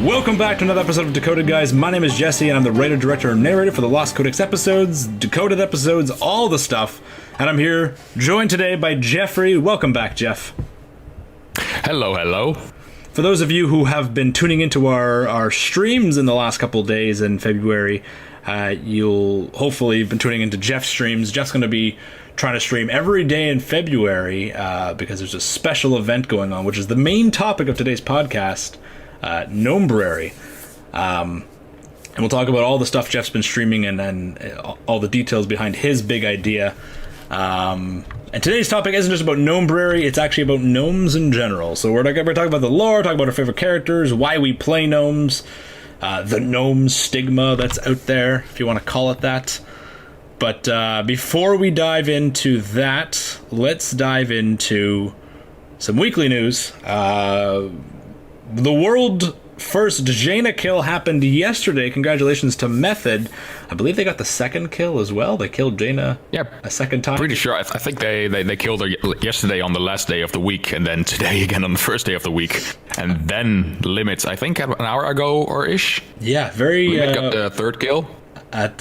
Welcome back to another episode of Decoded, guys. My name is Jesse, and I'm the writer, director, and narrator for the Lost Codex episodes, Decoded episodes, all the stuff. And I'm here, joined today by Jeffrey. Welcome back, Jeff. Hello, hello. For those of you who have been tuning into our streams in the last couple of days in February, you'll hopefully have been tuning into Jeff's streams. Jeff's going to be trying to stream every day in February because there's a special event going on, which is the main topic of today's podcast, Gnomebrary. And we'll talk about all the stuff Jeff's been streaming and all the details behind his big idea. And today's topic isn't just about Gnomebrary, it's actually about gnomes in general. So we're talking about the lore, talking about our favorite characters, why we play gnomes, the gnome stigma that's out there, if you want to call it that. But before we dive into that, let's dive into some weekly news. The world first Jaina kill happened yesterday. Congratulations to Method. I believe they got the second kill as well. They killed Jaina a second time. Pretty sure. I think they killed her yesterday on the last day of the week, and then today again on the first day of the week. And then Limits, I think an hour ago or ish. Yeah, very... Limit got the third kill. At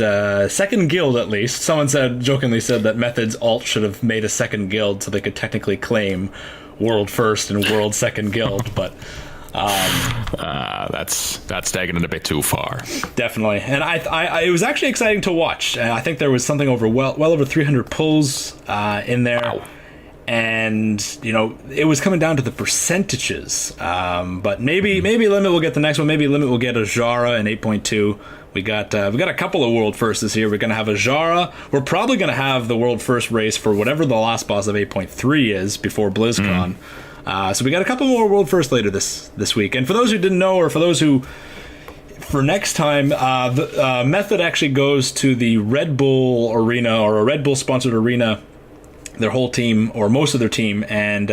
second guild, at least. Someone jokingly said that Method's alt should have made a second guild so they could technically claim world first and world second guild, but... that's taking it a bit too far. Definitely, and I it was actually exciting to watch. I think there was something over well over 300 pulls in there, wow. And you know it was coming down to the percentages. But maybe Limit will get the next one. Maybe Limit will get a Jara in 8.2. We got a couple of world firsts this year. We're gonna have a Jara. We're probably gonna have the world first race for whatever the last boss of 8.3 is before BlizzCon. So we got a couple more world firsts later this week. And for those who didn't know, or for those who, for next time, the Method actually goes to the Red Bull arena, or a Red Bull sponsored arena, their whole team, or most of their team, and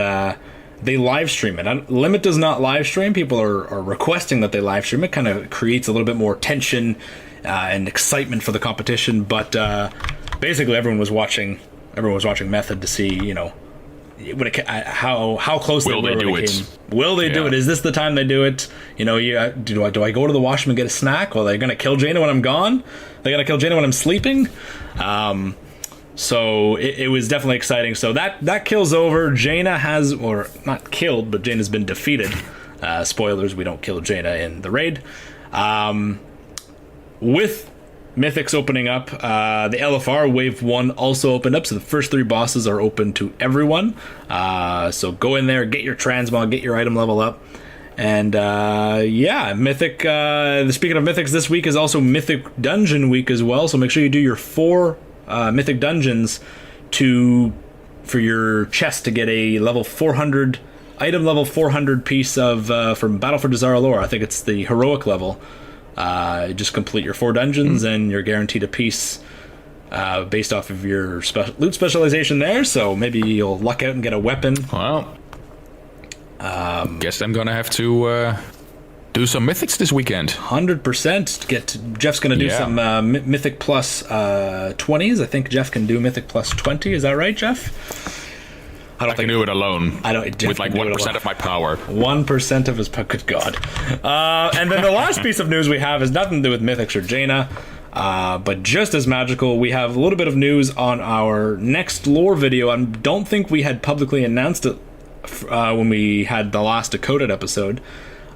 they live stream it. Limit does not live stream. People are requesting that they live stream it. Kind of creates a little bit more tension and excitement for the competition. But basically everyone was watching Method to see, you know, how close they were when it came. Will they do it? Is this the time they do it? You know, do I go to the washroom and get a snack? Well, they're gonna kill Jaina when I'm gone. They're gonna kill Jaina when I'm sleeping. So it was definitely exciting. So that kill's over. Jaina has, or not killed, but Jaina's been defeated. Spoilers: we don't kill Jaina in the raid. With Mythics opening up, the LFR Wave 1 also opened up, so the first 3 bosses are open to everyone. So go in there, get your transmog, get your item level up. And Mythic, speaking of Mythics, this week is also Mythic Dungeon week as well, so make sure you do your 4 Mythic Dungeons for your chest to get a level 400, item level 400 piece of from Battle for Dazara lore. I think it's the heroic level. Just complete your 4 dungeons and you're guaranteed a piece based off of your loot specialization there, so maybe you'll luck out and get a weapon. Well, guess I'm gonna have to do some mythics this weekend. 100%. Jeff's gonna do some Mythic plus 20s. I think Jeff can do Mythic plus 20. Is that right, Jeff? I can do it alone. With like 1% of my power. 1% of his power. Good God. And then the last piece of news we have has nothing to do with Mythics or Jaina, but just as magical. We have a little bit of news on our next lore video. I don't think we had publicly announced it when we had the last Decoded episode.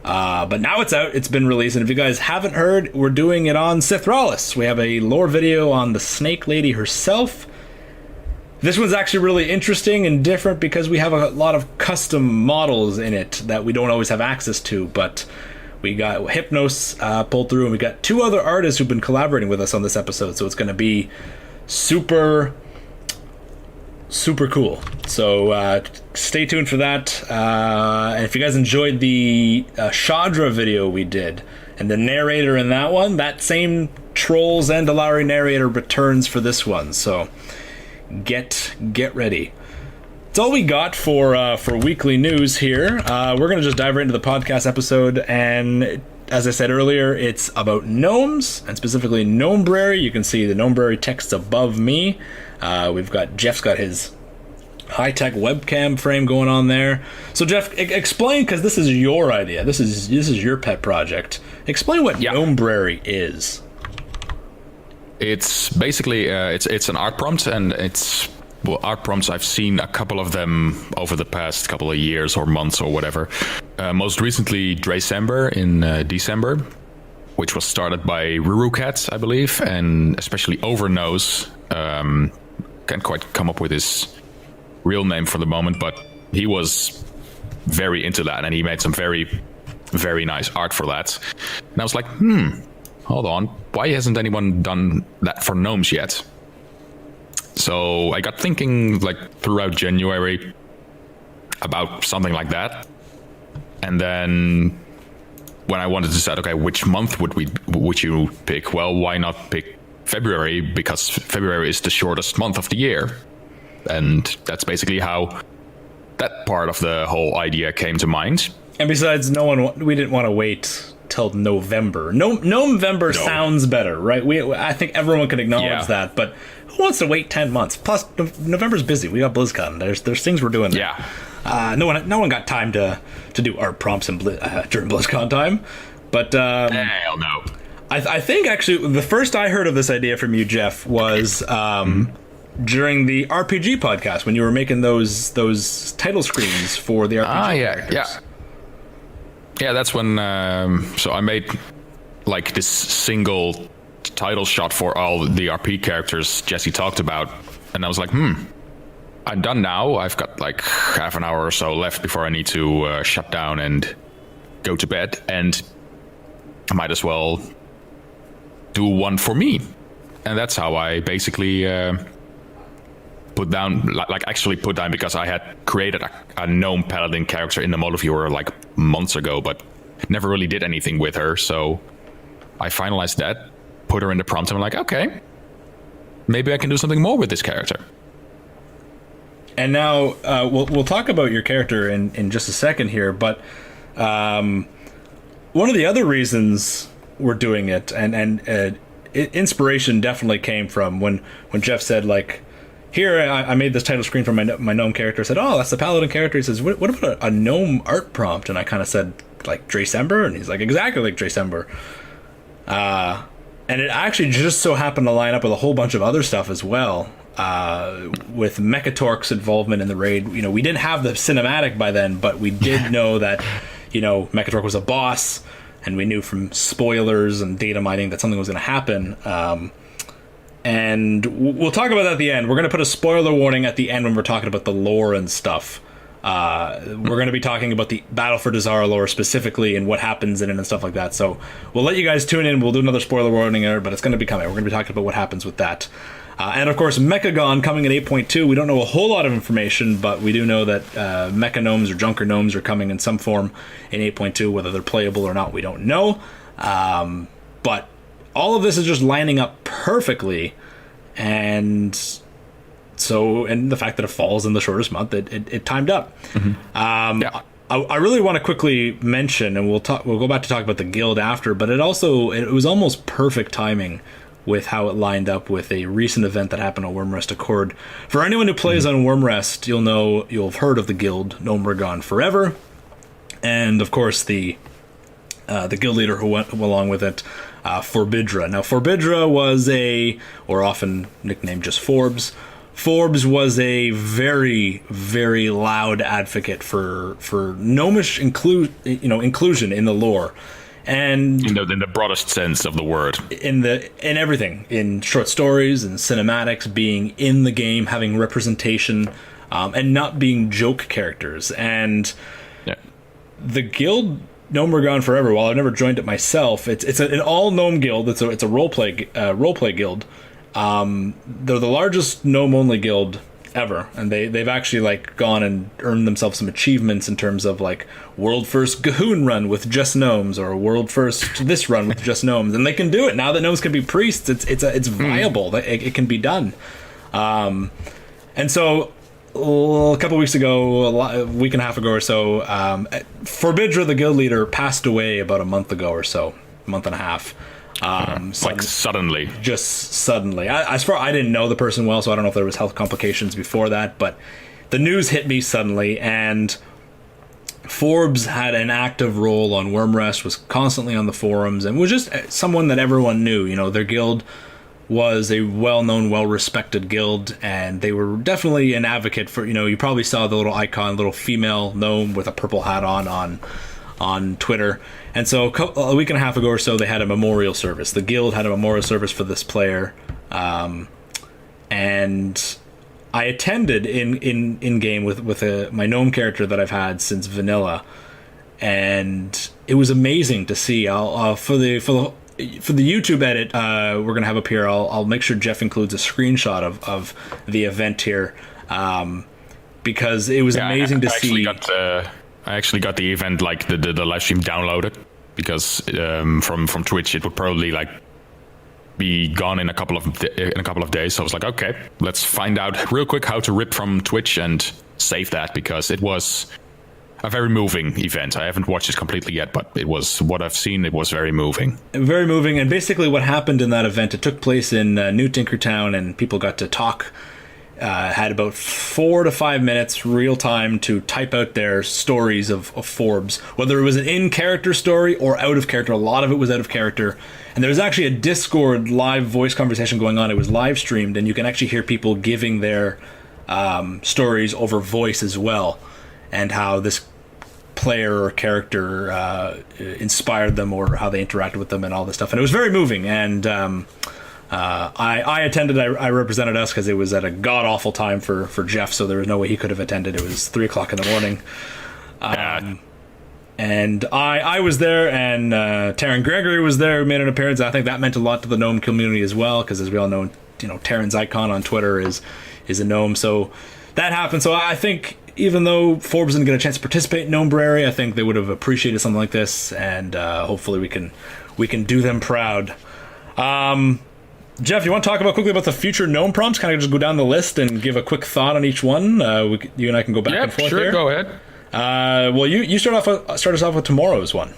But now it's out. It's been released. And if you guys haven't heard, we're doing it on Sithralis. We have a lore video on the Snake Lady herself. This one's actually really interesting and different because we have a lot of custom models in it that we don't always have access to, but we got Hypnos pulled through, and we got 2 other artists who've been collaborating with us on this episode, so it's going to be super cool. So stay tuned for that. And if you guys enjoyed the Shadra video we did, and the narrator in that one, that same Trolls and Dalari narrator returns for this one, so... Get ready. That's all we got for weekly news here. We're going to just dive right into the podcast episode, and as I said earlier, it's about gnomes, and specifically Gnomebrary. You can see the Gnomebrary text above me. Jeff's got his high-tech webcam frame going on there. So Jeff, explain, because this is your idea. This is your pet project. Explain what Gnomebrary is. It's basically it's an art prompt, and it's art prompts. I've seen a couple of them over the past couple of years or months or whatever. Most recently, Dracember in December, which was started by Rurucat, I believe, and especially Overnose. Can't quite come up with his real name for the moment, but he was very into that, and he made some very, very nice art for that. And I was like, hold on, why hasn't anyone done that for gnomes yet? So I got thinking, like, throughout January about something like that, and then when I wanted to decide, okay, which month would you pick? Well, why not pick February, because February is the shortest month of the year. And that's basically how that part of the whole idea came to mind. And besides, we didn't want to wait till November. November sounds better, right? I think everyone can acknowledge that, but who wants to wait 10 months? Plus, November's busy. We got BlizzCon. There's things we're doing there. Yeah. No one got time to do art prompts during BlizzCon time. But hell no. I think actually the first I heard of this idea from you, Jeff, was during the RPG podcast when you were making those title screens for the RPG characters. Yeah, that's when. So I made like this single title shot for all the RP characters Jesse talked about, and I was like, I'm done now. I've got like half an hour or so left before I need to shut down and go to bed, and I might as well do one for me. And that's how I basically put down, because I had created a gnome paladin character in the model viewer like months ago, but never really did anything with her. So I finalized that, put her in the prompt, and I'm like, okay, maybe I can do something more with this character. And now we'll talk about your character in just a second here, but one of the other reasons we're doing it, and inspiration definitely came from when Jeff said, like, here I made this title screen for my gnome character. I said, oh, that's the paladin character. He says, what about a gnome art prompt? And I kind of said, like, Dracember? And he's like, exactly like Dracember. And it actually just so happened to line up with a whole bunch of other stuff as well. With Mechatork's involvement in the raid. You know, we didn't have the cinematic by then, but we did know that, you know, Mechatork was a boss, and we knew from spoilers and data mining that something was going to happen. And we'll talk about that at the end. We're going to put a spoiler warning at the end when we're talking about the lore and stuff. We're going to be talking about the Battle for Dazara lore specifically and what happens in it and stuff like that. So we'll let you guys tune in. We'll do another spoiler warning there, but it's going to be coming. We're going to be talking about what happens with that. And of course, Mechagon coming in 8.2. We don't know a whole lot of information, but we do know that Mecha Gnomes or Junker Gnomes are coming in some form in 8.2. Whether they're playable or not, we don't know. But all of this is just lining up perfectly. And the fact that it falls in the shortest month, it timed up. Mm-hmm. I really want to quickly mention, and we'll go back to talk about the guild after, but it was almost perfect timing with how it lined up with a recent event that happened on Wyrmrest Accord. For anyone who plays on Wyrmrest, you'll have heard of the guild Gnomebrary Forever, and of course the guild leader who went along with it, Forbidra. Now, Forbidra was or often nicknamed just Forbes. Forbes was a very, very loud advocate for gnomish inclusion in the lore. And in the broadest sense of the word, in everything, in short stories and cinematics, being in the game, having representation, and not being joke characters. And the guild Gnomebrary Forever, while I've never joined it myself, it's an all gnome guild. It's a roleplay guild. They're the largest gnome only guild ever, and they've actually like gone and earned themselves some achievements in terms of like world first Gahoon run with just gnomes, or world first this run with just gnomes, and they can do it now that gnomes can be priests. It's viable. It can be done. And so a couple weeks ago, a week and a half ago or so, Forbidra, the guild leader, passed away about a month ago or so, month and a half. Suddenly. Just suddenly. As far I didn't know the person well, so I don't know if there was health complications before that, but the news hit me suddenly, and Forbes had an active role on Wormrest, was constantly on the forums, and was just someone that everyone knew. You know, their guild was a well-known, well-respected guild, and they were definitely an advocate for, you know, you probably saw the little icon, little female gnome with a purple hat on Twitter. And so a week and a half ago or so, they had a memorial service. The guild had a memorial service for this player, and I attended in game with my gnome character that I've had since vanilla, and it was amazing to see. For the YouTube edit we're gonna have up here, I'll make sure Jeff includes a screenshot of the event here, because it was amazing to see. I actually got the event, like the live stream downloaded, because from Twitch it would probably like be gone in a couple of days. So I was like, okay, let's find out real quick how to rip from Twitch and save that, because it was a very moving event. I haven't watched it completely yet, but it was, what I've seen, it was very moving. Very moving. And basically what happened in that event, it took place in New Tinkertown, and people got to talk, had about 4 to 5 minutes real time to type out their stories of Forbes, whether it was an in-character story or out of character. A lot of it was out of character. And there was actually a Discord live voice conversation going on. It was live streamed, and you can actually hear people giving their stories over voice as well, and how this player or character inspired them, or how they interacted with them, and all this stuff. And it was very moving. And I attended. I represented us because it was at a god awful time for Jeff, so there was no way he could have attended. It was 3 o'clock in the morning. And I was there, and Taryn Gregory was there, who made an appearance. I think that meant a lot to the gnome community as well, because as we all know, you know, Taryn's icon on Twitter is a gnome. So that happened. So I think even though Forbes didn't get a chance to participate in Gnome Brary, I think they would have appreciated something like this, and hopefully we can do them proud. Jeff, you want to talk quickly about the future gnome prompts? Kind of just go down the list and give a quick thought on each one. You and I can go back and forth. Sure, here. Go ahead. Well, you start us off with tomorrow's one.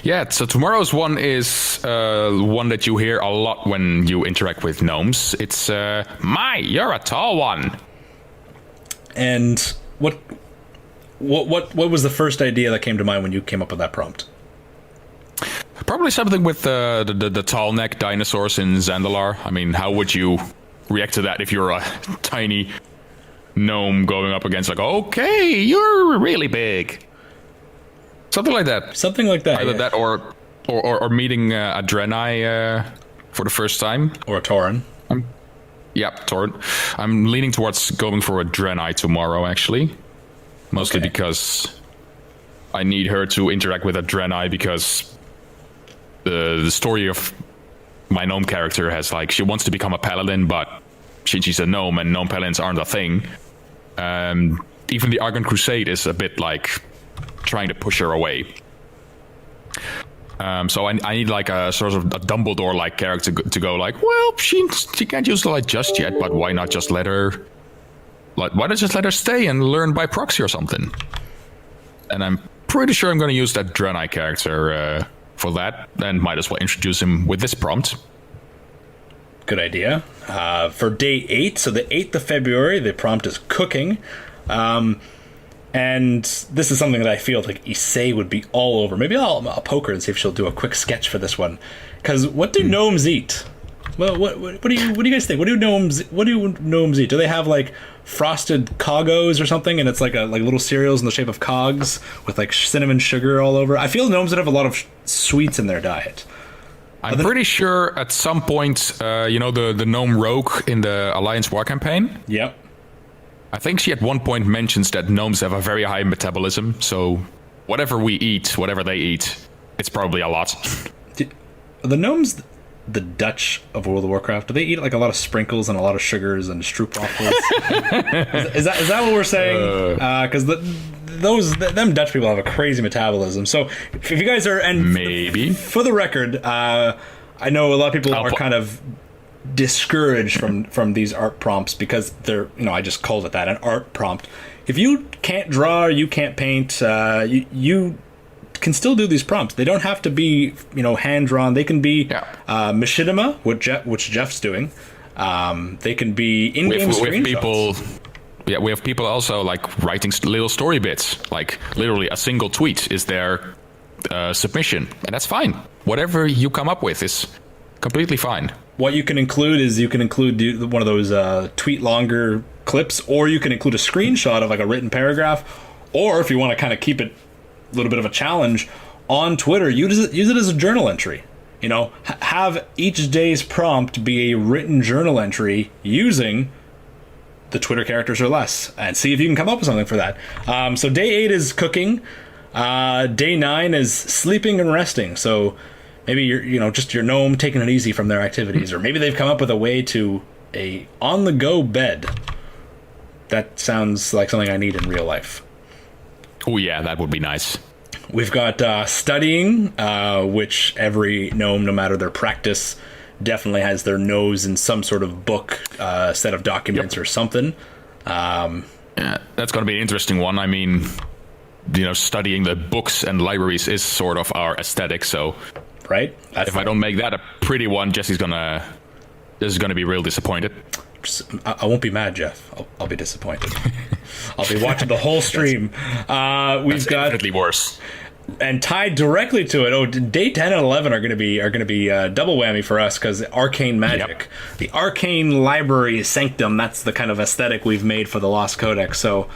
Yeah, so tomorrow's one is one that you hear a lot when you interact with gnomes. It's you're a tall one. And what was the first idea that came to mind when you came up with that prompt? Probably something with the tall neck dinosaurs in Zandalar. I mean, how would you react to that if you're a tiny gnome going up against, like, okay, you're really big? Something like that. Something like that. Either that or meeting a Draenei for the first time. Or a Tauren. Yeah, Tauren. I'm leaning towards going for a Draenei tomorrow, actually. Mostly because I need her to interact with a Draenei, because the story of my gnome character has, like, she wants to become a paladin, but she's a gnome, and gnome paladins aren't a thing. Even the Argon Crusade is a bit like trying to push her away. So I need like a sort of a Dumbledore-like character to go like, well, she can't use the light just yet, but why not just let her, like, why not just let her stay and learn by proxy or something? And I'm pretty sure I'm going to use that Draenei character for that, and might as well introduce him with this prompt. Good idea. For day 8, so the 8th of February, the prompt is cooking. And this is something that I feel like Issei would be all over. Maybe I'll poke her and see if she'll do a quick sketch for this one. Because what do gnomes eat? Well, what do you guys think? What do gnomes eat? Do they have like frosted cogos or something, and it's like little cereals in the shape of cogs with like cinnamon sugar all over? I feel gnomes would have a lot of sweets in their diet. I'm pretty sure at some point, the gnome rogue in the Alliance War campaign. Yep. I think she at one point mentions that gnomes have a very high metabolism, so whatever we eat, whatever they eat, it's probably a lot. Are the gnomes the Dutch of World of Warcraft? Do they eat like a lot of sprinkles and a lot of sugars and stroopwafels? is that what we're saying? Because them Dutch people have a crazy metabolism. So if you guys are, and maybe for the record, I know a lot of people are kind of discouraged from these art prompts because they're, I just called it that, an art prompt. If you can't draw, you can't paint, you can still do these prompts. They don't have to be, hand drawn. They can be machinima, which Jeff's doing. They can be in-game screenshots. Yeah, we have people also like writing little story bits, like literally a single tweet is their submission, and that's fine. Whatever you come up with is completely fine. What you can include is one of those tweet longer clips, or you can include a screenshot of like a written paragraph, or if you want to kind of keep it a little bit of a challenge on Twitter, use it as a journal entry. You know, have each day's prompt be a written journal entry using the Twitter characters or less, and see if you can come up with something for that. So day 8 is cooking. Day 9 is sleeping and resting. So maybe just your gnome taking it easy from their activities, or maybe they've come up with a way to a on-the-go bed. That sounds like something I need in real life. Oh yeah, that would be nice. We've got studying, which every gnome, no matter their practice, definitely has their nose in some sort of book, set of documents or something. Yeah, that's going to be an interesting one. I mean, studying the books and libraries is sort of our aesthetic. So, right? If I don't make that a pretty one, Jesse's gonna be real disappointed. I won't be mad, Jeff. I'll be disappointed. I'll be watching the whole stream. We've got definitely worse. And tied directly to it, day 10 and 11 are going to be double whammy for us, because arcane magic, the arcane library sanctum. That's the kind of aesthetic we've made for the Lost Codex. So